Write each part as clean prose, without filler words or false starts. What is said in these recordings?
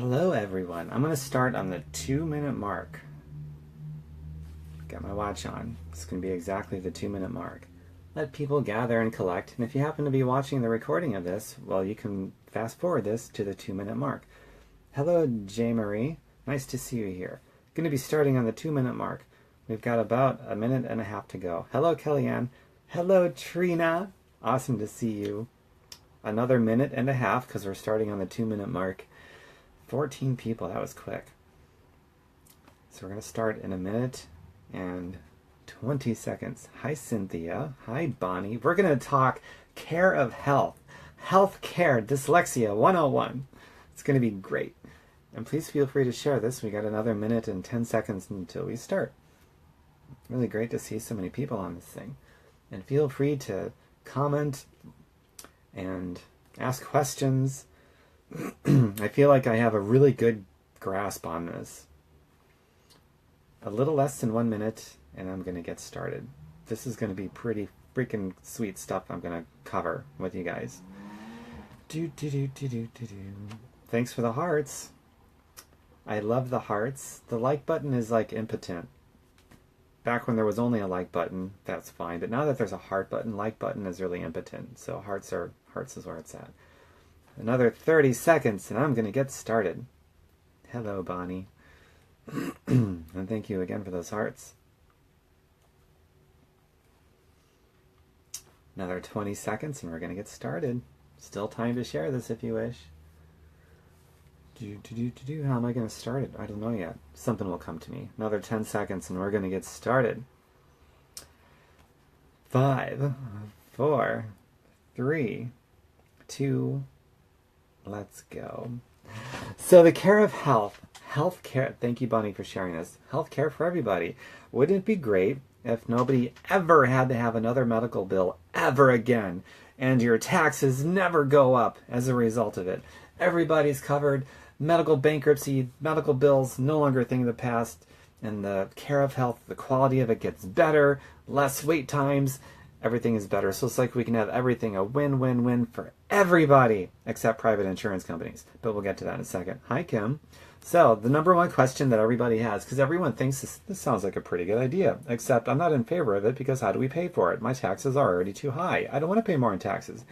Hello everyone. I'm going to start on the 2-minute mark. Got my watch on. It's going to be exactly the 2-minute mark. Let people gather and collect, and if you happen to be watching the recording of this, well, you can fast forward this to the 2-minute mark. Hello, J. Marie. Nice to see you here. Going to be starting on the 2-minute mark. We've got about a minute and a half to go. Hello, Kellyanne. Hello, Trina. Awesome to see you. Another minute and a half because we're starting on the 2-minute mark. 14 people, that was quick. So we're going to start in a minute and 20 seconds. Hi, Cynthia. Hi, Bonnie. We're going to talk care of health. Health care, dyslexia 101. It's going to be great. And please feel free to share this. We got another minute and 10 seconds until we start. Really great to see so many people on this thing. And feel free to comment and ask questions. I feel like I have a really good grasp on this. A little less than 1 minute, and I'm going to get started. This is going to be pretty freaking sweet stuff I'm going to cover with you guys. Thanks for the hearts. I love the hearts. The like button is like impotent. Back when there was only a like button, that's fine. But now that there's a heart button, like button is really impotent. So hearts is where it's at. Another 30 seconds and I'm going to get started. Hello, Bonnie. And thank you again for those hearts. Another 20 seconds and we're going to get started. Still time to share this if you wish. How am I going to start it? I don't know yet. Something will come to me. Another 10 seconds and we're going to get started. 5, 4, 3, 2, let's go. So the care of health care, thank you, Bunny, for sharing this. Health care for everybody. Wouldn't it be great if nobody ever had to have another medical bill ever again, and your taxes never go up as a result of it? Everybody's covered. Medical bankruptcy, medical bills, no longer a thing of the past, and the care of health, the quality of it gets better, less wait times, everything is better. So it's like we can have everything a win-win-win for everybody except private insurance companies. But we'll get to that in a second. Hi, Kim. So the number one question that everybody has, because everyone thinks this sounds like a pretty good idea, except I'm not in favor of it because how do we pay for it? My taxes are already too high. I don't want to pay more in taxes.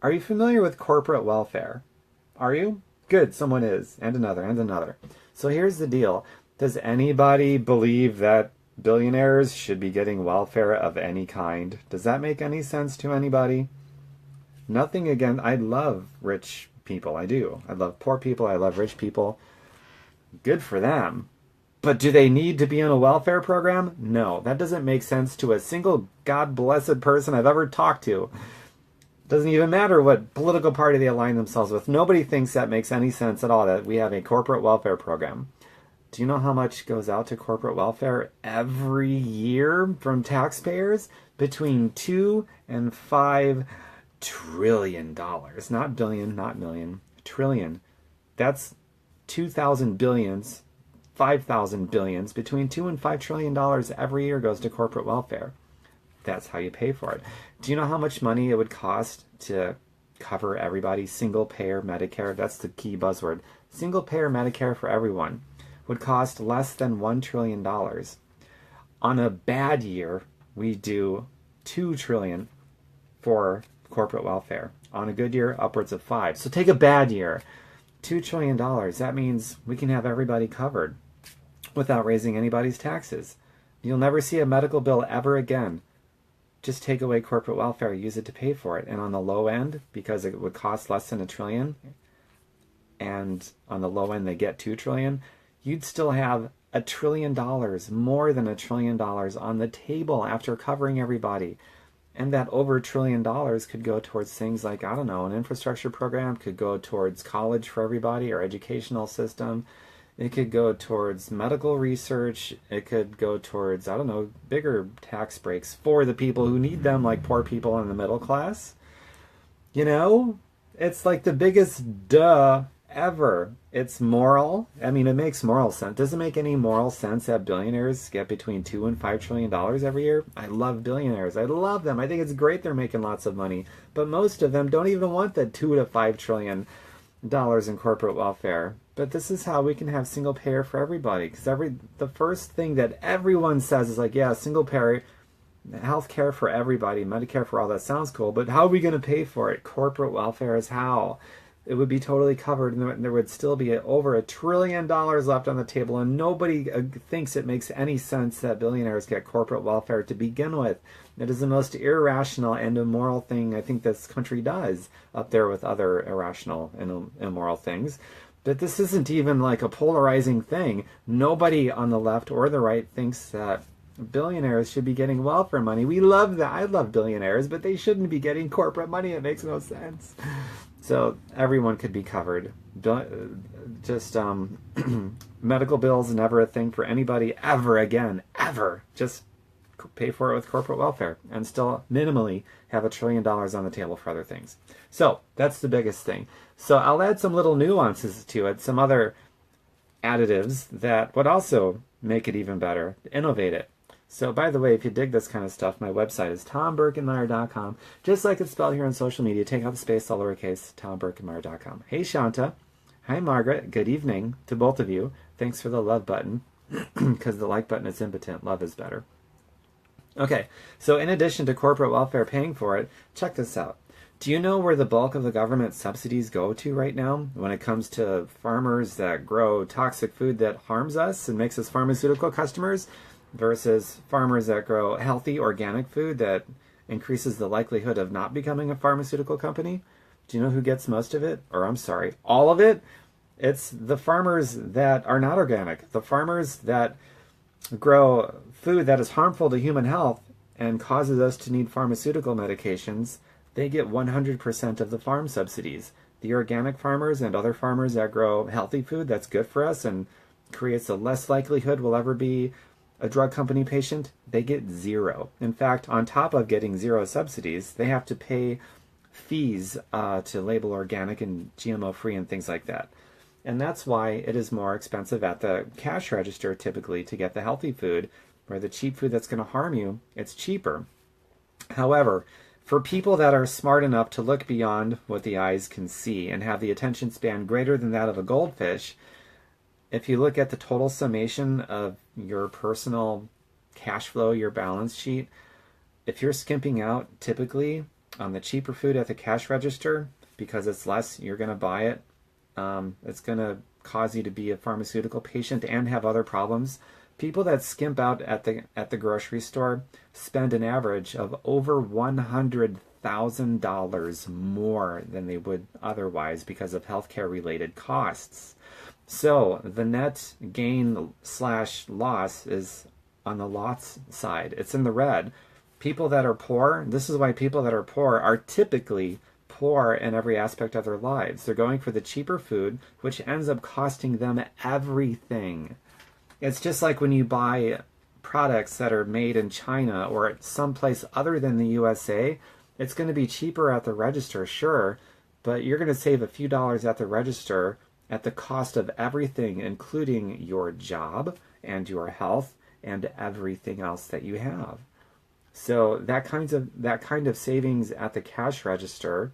Are you familiar with corporate welfare? Are you? Good, someone is. And another, and another. So here's the deal. Does anybody believe that billionaires should be getting welfare of any kind? Does that make any sense to anybody? Nothing again. I love rich people. I do. I love poor people. I love rich people. Good for them. But do they need to be in a welfare program? No. That doesn't make sense to a single God-blessed person I've ever talked to. Doesn't even matter what political party they align themselves with. Nobody thinks that makes any sense at all, that we have a corporate welfare program. Do you know how much goes out to corporate welfare every year from taxpayers? Between $2 and $5 trillion. Not billion, not million. Trillion. That's 2,000 billions, 5,000 billions. Between $2 and $5 trillion every year goes to corporate welfare. That's how you pay for it. Do you know how much money it would cost to cover everybody? Single payer Medicare, that's the key buzzword. Single payer Medicare for everyone would cost less than $1 trillion. On a bad year, we do $2 trillion for corporate welfare. On a good year, upwards of 5. So take a bad year, $2 trillion. That means we can have everybody covered without raising anybody's taxes. You'll never see a medical bill ever again. Just take away corporate welfare, use it to pay for it. And on the low end, because it would cost less than $1 trillion, and on the low end they get $2 trillion, you'd still have $1 trillion, more than $1 trillion on the table after covering everybody. And that over $1 trillion could go towards things like, I don't know, an infrastructure program, could go towards college for everybody, or educational system. It could go towards medical research. It could go towards, I don't know, bigger tax breaks for the people who need them, like poor people in the middle class. You know, it's like the biggest duh ever. It's moral. I mean, it makes moral sense. Does it make any moral sense that billionaires get between $2 and $5 trillion every year? I love billionaires. I love them. I think it's great they're making lots of money. But most of them don't even want the $2 to $5 trillion. dollars in corporate welfare, but this is how we can have single payer for everybody. Because the first thing that everyone says is like, yeah, single payer, health care for everybody, Medicare for all, that sounds cool, but how are we going to pay for it? Corporate welfare is how. It would be totally covered, and there would still be over $1 trillion left on the table, and nobody thinks it makes any sense that billionaires get corporate welfare to begin with. It is the most irrational and immoral thing I think this country does, up there with other irrational and immoral things. But this isn't even like a polarizing thing. Nobody on the left or the right thinks that billionaires should be getting welfare money. We love that. I love billionaires, but they shouldn't be getting corporate money. It makes no sense. So everyone could be covered. Just medical bills, never a thing for anybody ever again, ever. Just pay for it with corporate welfare and still minimally have $1 trillion on the table for other things. So that's the biggest thing. So I'll add some little nuances to it, some other additives that would also make it even better, innovate it. So, by the way, if you dig this kind of stuff, my website is tomberkenmeyer.com. Just like it's spelled here on social media, take out the space, all lowercase, tomberkenmeyer.com. Hey, Shanta. Hi, Margaret. Good evening to both of you. Thanks for the love button, because the like button is impotent. Love is better. Okay, so in addition to corporate welfare paying for it, check this out. Do you know where the bulk of the government subsidies go to right now when it comes to farmers that grow toxic food that harms us and makes us pharmaceutical customers versus farmers that grow healthy organic food that increases the likelihood of not becoming a pharmaceutical company? Do you know who gets most of it? Or I'm sorry, all of it? It's the farmers that are not organic. The farmers that grow food that is harmful to human health and causes us to need pharmaceutical medications, they get 100% of the farm subsidies. The organic farmers and other farmers that grow healthy food that's good for us and creates a less likelihood we'll ever be a drug company patient, they get zero. In fact, on top of getting zero subsidies, they have to pay fees to label organic and GMO free and things like that. And that's why it is more expensive at the cash register typically to get the healthy food, where the cheap food that's going to harm you, it's cheaper. However, for people that are smart enough to look beyond what the eyes can see and have the attention span greater than that of a goldfish, if you look at the total summation of your personal cash flow, your balance sheet, if you're skimping out typically on the cheaper food at the cash register because it's less, you're going to buy it. It's going to cause you to be a pharmaceutical patient and have other problems. People that skimp out at the grocery store spend an average of over $100,000 more than they would otherwise because of healthcare related costs. So the net gain / loss is on the loss side. It's in the red. People that are poor, this is why people that are poor are typically poor in every aspect of their lives. They're going for the cheaper food, which ends up costing them everything. It's just like when you buy products that are made in China or someplace other than the USA, it's going to be cheaper at the register, sure, but you're going to save a few dollars at the register at the cost of everything, including your job and your health and everything else that you have. So that kind of savings at the cash register,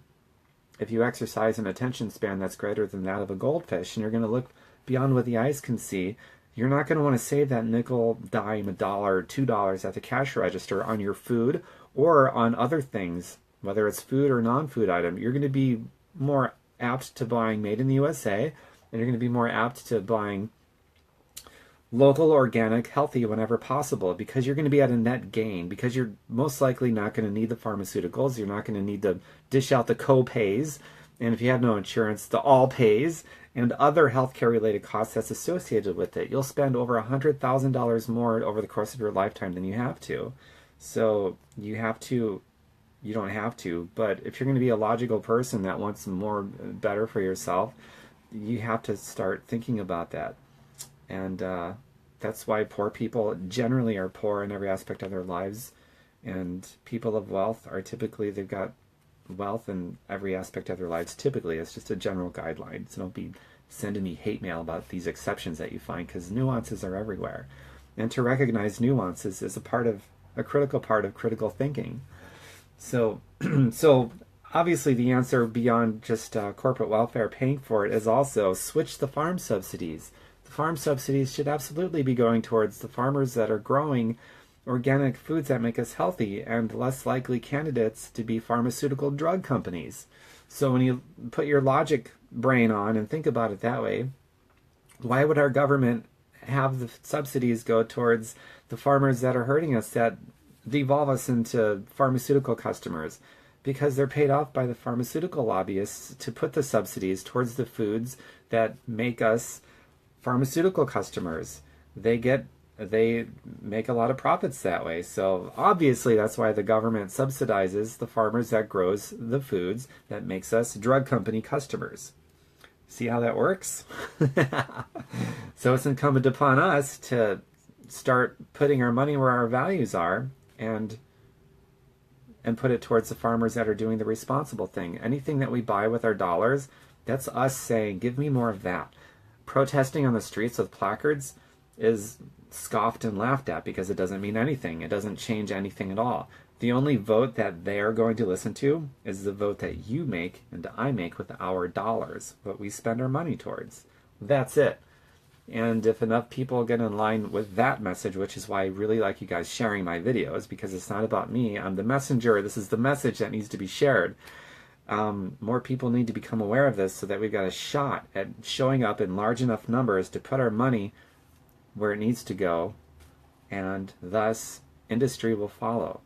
if you exercise an attention span that's greater than that of a goldfish, and you're going to look beyond what the eyes can see, you're not going to want to save that nickel, dime, $1, $2 at the cash register on your food or on other things, whether it's food or non-food item. You're going to be more apt to buying made in the USA, and you're going to be more apt to buying local, organic, healthy whenever possible, because you're going to be at a net gain, because you're most likely not going to need the pharmaceuticals. You're not going to need to dish out the co-pays, and if you have no insurance, the all-pays, and other healthcare related costs that's associated with it. You'll spend over $100,000 more over the course of your lifetime than you have to. So you don't have to, but if you're going to be a logical person that wants more better for yourself, you have to start thinking about that. And that's why poor people generally are poor in every aspect of their lives, and people of wealth are typically, they've got wealth in every aspect of their lives. Typically, it's just a general guideline, so don't be sending me hate mail about these exceptions that you find, because nuances are everywhere, and to recognize nuances is a critical part of critical thinking. So obviously the answer beyond just corporate welfare paying for it is also switch the farm subsidies. The farm subsidies should absolutely be going towards the farmers that are growing organic foods that make us healthy, and less likely candidates to be pharmaceutical drug companies. So when you put your logic brain on and think about it that way, why would our government have the subsidies go towards the farmers that are hurting us, that devolve us into pharmaceutical customers? Because they're paid off by the pharmaceutical lobbyists to put the subsidies towards the foods that make us pharmaceutical customers. They make a lot of profits that way. So obviously that's why the government subsidizes the farmers that grows the foods that makes us drug company customers. See how that works? So it's incumbent upon us to start putting our money where our values are, and put it towards the farmers that are doing the responsible thing. Anything that we buy with our dollars, that's us saying, give me more of that. Protesting on the streets with placards is scoffed and laughed at because it doesn't mean anything. It doesn't change anything at all. The only vote that they're going to listen to is the vote that you make and I make with our dollars, what we spend our money towards. That's it. And if enough people get in line with that message, which is why I really like you guys sharing my videos, because it's not about me. I'm the messenger. This is the message that needs to be shared. More people need to become aware of this so that we've got a shot at showing up in large enough numbers to put our money where it needs to go, and thus industry will follow.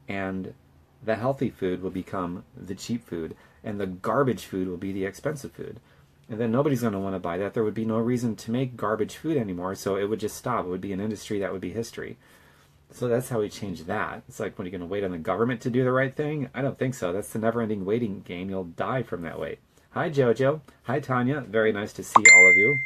And the healthy food will become the cheap food, and the garbage food will be the expensive food. And then nobody's going to want to buy that. There would be no reason to make garbage food anymore, so it would just stop. It would be an industry that would be history. So that's how we change that. It's like, when you're going to wait on the government to do the right thing? I don't think so. That's the never-ending waiting game. You'll die from that wait. Hi, Jojo. Hi, Tanya. Very nice to see all of you.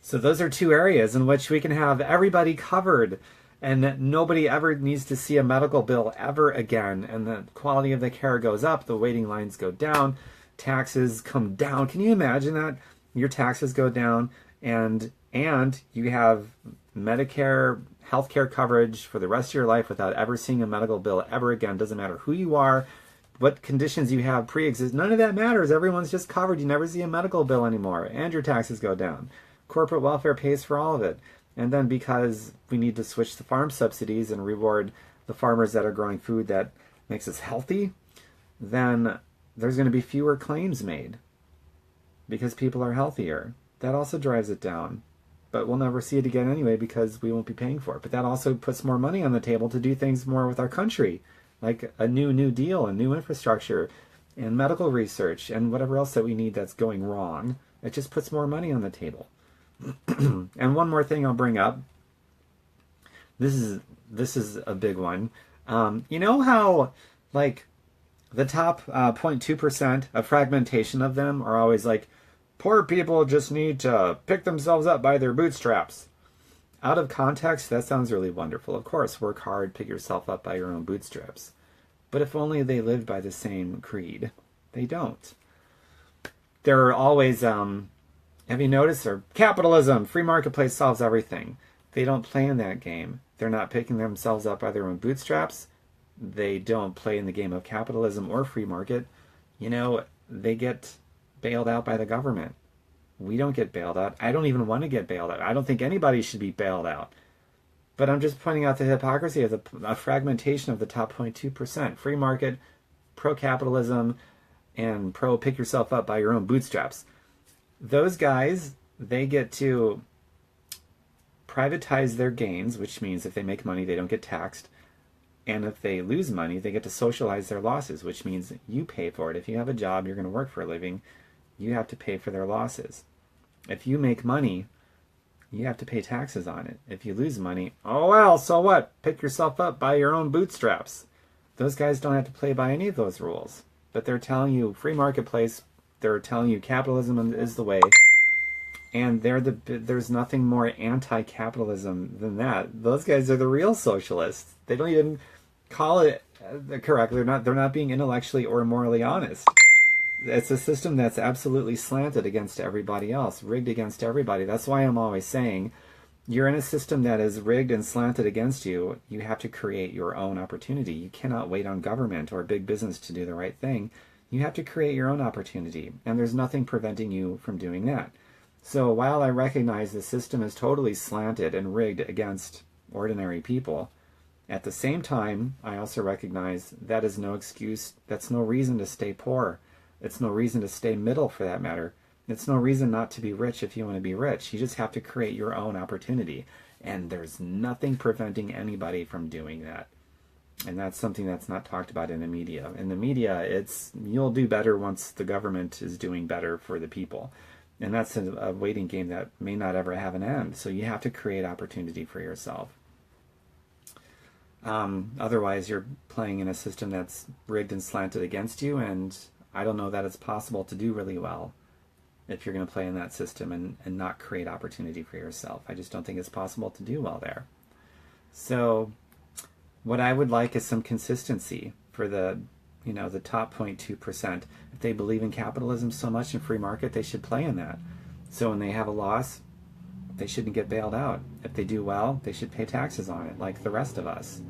So those are two areas in which we can have everybody covered, and nobody ever needs to see a medical bill ever again, and the quality of the care goes up, the waiting lines go down, taxes come down. Can you imagine that? Your taxes go down, and you have Medicare healthcare coverage for the rest of your life without ever seeing a medical bill ever again. Doesn't matter who you are, what conditions you have pre-exist. None of that matters. Everyone's just covered. You never see a medical bill anymore, and your taxes go down. Corporate welfare pays for all of it. And then because we need to switch the farm subsidies and reward the farmers that are growing food that makes us healthy, then there's going to be fewer claims made because people are healthier. That also drives it down. But we'll never see it again anyway because we won't be paying for it. But that also puts more money on the table to do things more with our country, like a New Deal and new infrastructure and medical research and whatever else that we need that's going wrong. It just puts more money on the table. And one more thing I'll bring up. This is a big one. You know how, like, the top 0.2% of fragmentation of them are always like, poor people just need to pick themselves up by their bootstraps. Out of context, that sounds really wonderful. Of course, work hard, pick yourself up by your own bootstraps. But if only they lived by the same creed. They don't. There are always, have you noticed? Capitalism, free marketplace solves everything. They don't play in that game. They're not picking themselves up by their own bootstraps. They don't play in the game of capitalism or free market. You know, they get bailed out by the government. We don't get bailed out. I don't even want to get bailed out. I don't think anybody should be bailed out. But I'm just pointing out the hypocrisy of a fragmentation of the top 0.2%. Free market, pro-capitalism, and pro-pick yourself up by your own bootstraps. Those guys, they get to privatize their gains, which means if they make money, they don't get taxed. And if they lose money, they get to socialize their losses, which means you pay for it. If you have a job, you're going to work for a living, you have to pay for their losses. If you make money, you have to pay taxes on it. If you lose money, oh well, so what? Pick yourself up by your own bootstraps. Those guys don't have to play by any of those rules. But they're telling you free marketplace, they're telling you capitalism is the way. And there's nothing more anti-capitalism than that. Those guys are the real socialists. They don't even call it correctly. They're not being intellectually or morally honest. It's a system that's absolutely slanted against everybody else, rigged against everybody. That's why I'm always saying you're in a system that is rigged and slanted against you. You have to create your own opportunity. You cannot wait on government or big business to do the right thing. You have to create your own opportunity, and there's nothing preventing you from doing that. So while I recognize the system is totally slanted and rigged against ordinary people, at the same time, I also recognize that is no excuse. That's no reason to stay poor. It's no reason to stay middle, for that matter. It's no reason not to be rich if you want to be rich. You just have to create your own opportunity. And there's nothing preventing anybody from doing that. And that's something that's not talked about in the media. In the media, it's you'll do better once the government is doing better for the people. And that's a waiting game that may not ever have an end. So you have to create opportunity for yourself. Otherwise, you're playing in a system that's rigged and slanted against you, and I don't know that it's possible to do really well if you're going to play in that system and not create opportunity for yourself. I just don't think it's possible to do well there. So what I would like is some consistency for the top 0.2%. If they believe in capitalism so much and free market, they should play in that. So when they have a loss, they shouldn't get bailed out. If they do well, they should pay taxes on it like the rest of us.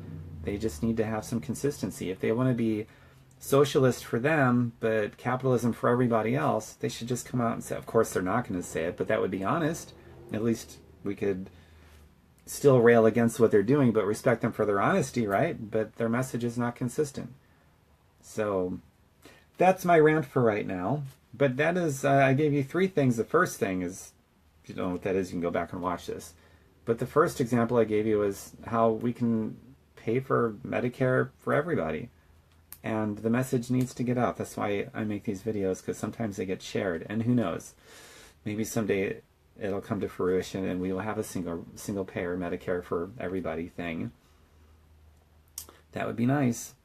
They just need to have some consistency. If they want to be socialist for them, but capitalism for everybody else, they should just come out and say, of course they're not going to say it, but that would be honest. At least we could still rail against what they're doing, but respect them for their honesty, right? But their message is not consistent. So that's my rant for right now. But that is, I gave you 3 things. The first thing is, if you don't know what that is, you can go back and watch this. But the first example I gave you is how we can pay for Medicare for everybody. And the message needs to get out. That's why I make these videos, because sometimes they get shared. And who knows, maybe someday it'll come to fruition and we will have a single payer Medicare for everybody thing. That would be nice.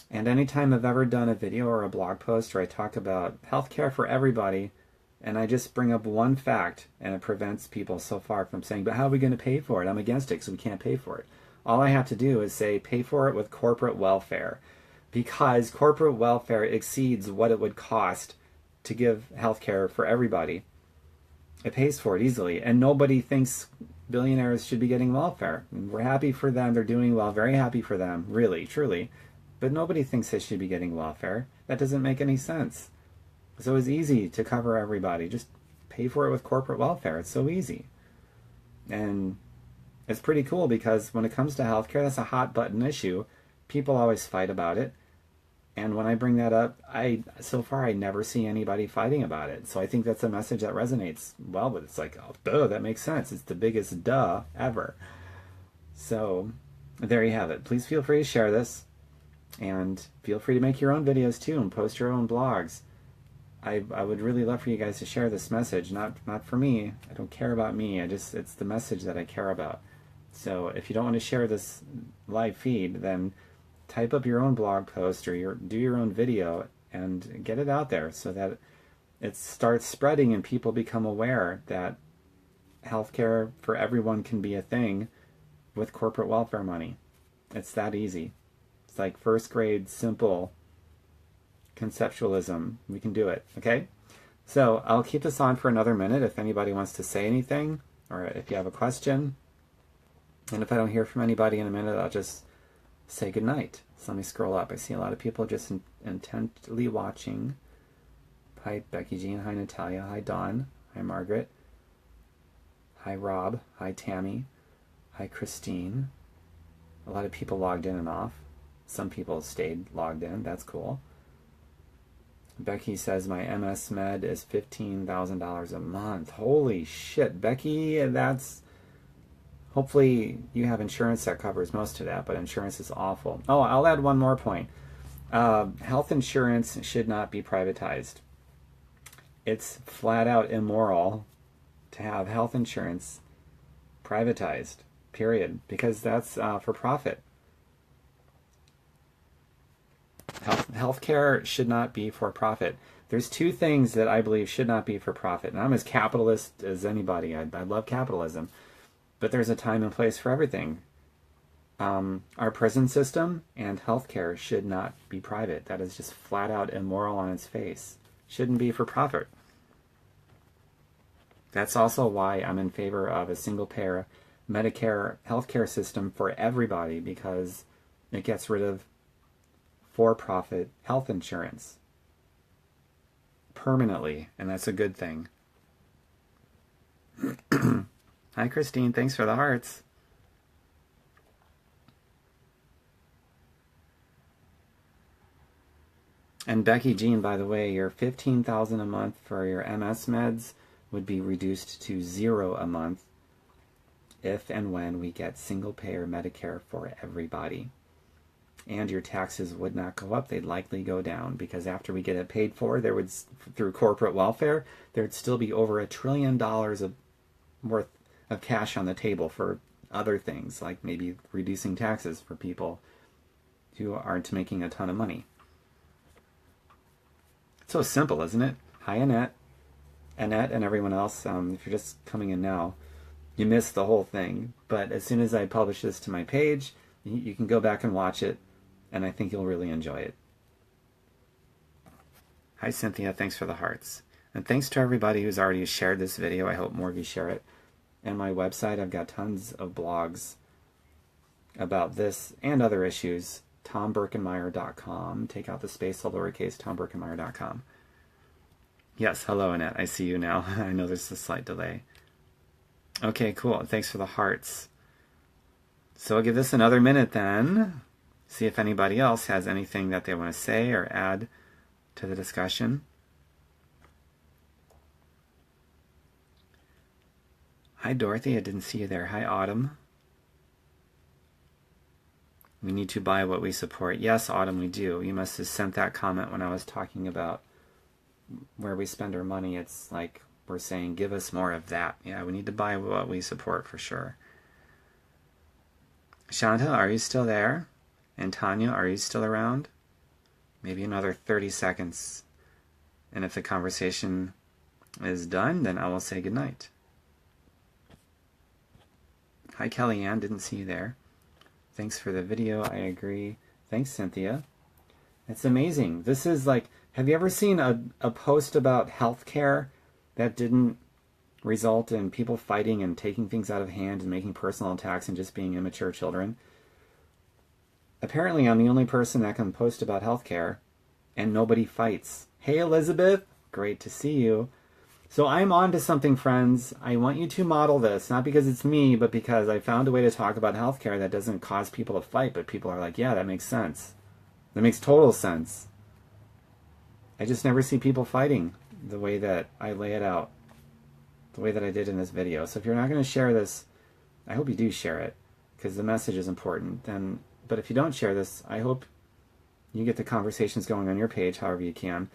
And anytime I've ever done a video or a blog post where I talk about healthcare for everybody, and I just bring up one fact, and it prevents people so far from saying, but how are we going to pay for it? I'm against it because we can't pay for it. All I have to do is say, pay for it with corporate welfare. Because corporate welfare exceeds what it would cost to give healthcare for everybody. It pays for it easily. And nobody thinks billionaires should be getting welfare. We're happy for them. They're doing well. Very happy for them. Really, truly. But nobody thinks they should be getting welfare. That doesn't make any sense. So it's easy to cover everybody. Just pay for it with corporate welfare. It's so easy. And it's pretty cool because when it comes to healthcare, that's a hot button issue. People always fight about it. And when I bring that up, so far I never see anybody fighting about it. So I think that's a message that resonates well, but it's like, oh, duh, that makes sense. It's the biggest duh ever. So there you have it. Please feel free to share this. And feel free to make your own videos too and post your own blogs. I would really love for you guys to share this message. Not for me. I don't care about me. It's the message that I care about. So if you don't want to share this live feed, then type up your own blog post or do your own video and get it out there so that it starts spreading and people become aware that healthcare for everyone can be a thing with corporate welfare money. It's that easy. It's like first grade simple conceptualism. We can do it, okay? So I'll keep this on for another minute if anybody wants to say anything or if you have a question. And if I don't hear from anybody in a minute, I'll just say goodnight. So let me scroll up. I see a lot of people just intently watching. Hi, Becky Jean. Hi, Natalia. Hi, Dawn. Hi, Margaret. Hi, Rob. Hi, Tammy. Hi, Christine. A lot of people logged in and off. Some people stayed logged in. That's cool. Becky says my MS Med is $15,000 a month. Holy shit, Becky, that's... Hopefully you have insurance that covers most of that, but insurance is awful. Oh, I'll add one more point. Health insurance should not be privatized. It's flat out immoral to have health insurance privatized, period, because that's for profit. Healthcare should not be for profit. There's 2 things that I believe should not be for profit, and I'm as capitalist as anybody. I love capitalism. But there's a time and place for everything. Our prison system and healthcare should not be private. That is just flat out immoral on its face. Shouldn't be for profit. That's also why I'm in favor of a single payer Medicare healthcare system for everybody because it gets rid of for-profit health insurance permanently, and that's a good thing. Hi, Christine. Thanks for the hearts. And Becky Jean, by the way, your $15,000 a month for your MS meds would be reduced to $0 a month if and when we get single-payer Medicare for everybody. And your taxes would not go up, they'd likely go down, because after we get it paid for, there would, through corporate welfare, there'd still be over $1 trillion worth of cash on the table for other things, like maybe reducing taxes for people who aren't making a ton of money. It's so simple, isn't it? Hi, Annette, and everyone else. If you're just coming in now, you missed the whole thing. But as soon as I publish this to my page, you can go back and watch it, and I think you'll really enjoy it. Hi, Cynthia. Thanks for the hearts. And thanks to everybody who's already shared this video. I hope more of you share it. And my website, I've got tons of blogs about this and other issues. TomBerkenmeyer.com. Take out the space, all lowercase, TomBerkenmeyer.com. Yes, hello, Annette. I see you now. I know there's a slight delay. Okay, cool. Thanks for the hearts. So I'll give this another minute then. See if anybody else has anything that they want to say or add to the discussion. Hi, Dorothy. I didn't see you there. Hi, Autumn. We need to buy what we support. Yes, Autumn, we do. You must have sent that comment when I was talking about where we spend our money. It's like we're saying, give us more of that. Yeah, we need to buy what we support for sure. Shanta, are you still there? And Tanya, are you still around? Maybe another 30 seconds. And if the conversation is done, then I will say goodnight. Hi, Kellyanne. Didn't see you there. Thanks for the video. I agree. Thanks, Cynthia. It's amazing. This is like, have you ever seen a post about healthcare that didn't result in people fighting and taking things out of hand and making personal attacks and just being immature children? Apparently, I'm the only person that can post about healthcare and nobody fights. Hey, Elizabeth. Great to see you. So I'm on to something, friends. I want you to model this, not because it's me, but because I found a way to talk about healthcare that doesn't cause people to fight, but people are like, yeah, that makes sense. That makes total sense. I just never see people fighting the way that I lay it out, the way that I did in this video. So if you're not going to share this, I hope you do share it, because the message is important. But if you don't share this, I hope you get the conversations going on your page however you can.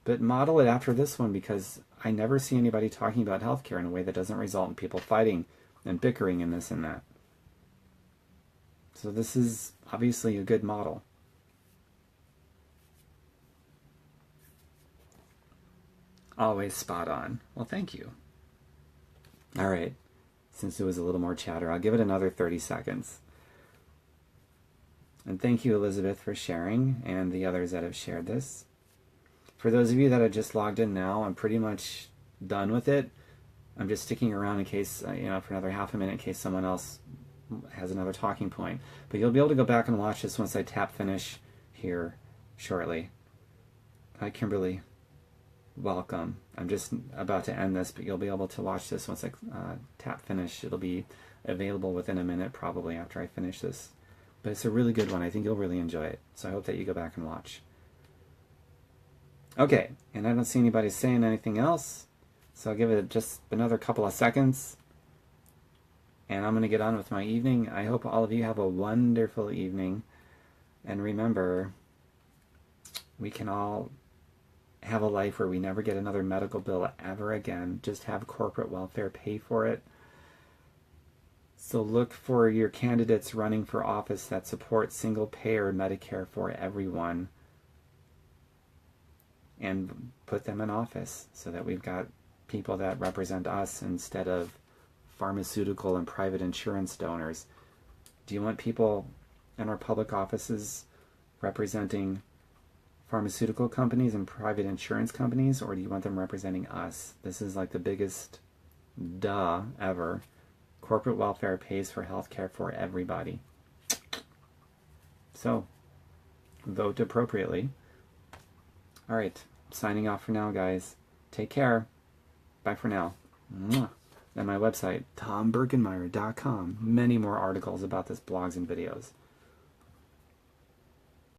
But model it after this one, because I never see anybody talking about healthcare in a way that doesn't result in people fighting and bickering and this and that. So this is obviously a good model. Always spot on. Well, thank you. All right. Since it was a little more chatter, I'll give it another 30 seconds. And thank you, Elizabeth, for sharing, and the others that have shared this. For those of you that have just logged in now, I'm pretty much done with it. I'm just sticking around in case, for another half a minute in case someone else has another talking point. But you'll be able to go back and watch this once I tap finish here shortly. Hi, Kimberly. Welcome. I'm just about to end this, but you'll be able to watch this once I tap finish. It'll be available within a minute probably after I finish this. But it's a really good one. I think you'll really enjoy it. So I hope that you go back and watch. Okay, and I don't see anybody saying anything else, so I'll give it just another couple of seconds, and I'm going to get on with my evening. I hope all of you have a wonderful evening, and remember, we can all have a life where we never get another medical bill ever again. Just have corporate welfare pay for it. So look for your candidates running for office that support single-payer Medicare for everyone, and put them in office so that we've got people that represent us instead of pharmaceutical and private insurance donors. Do you want people in our public offices representing pharmaceutical companies and private insurance companies, or do you want them representing us? This is like the biggest duh ever. Corporate welfare pays for health care for everybody. So, vote appropriately. All right, signing off for now, guys. Take care. Bye for now. Mwah. And my website, tombergenmeyer.com. Many more articles about this, blogs and videos.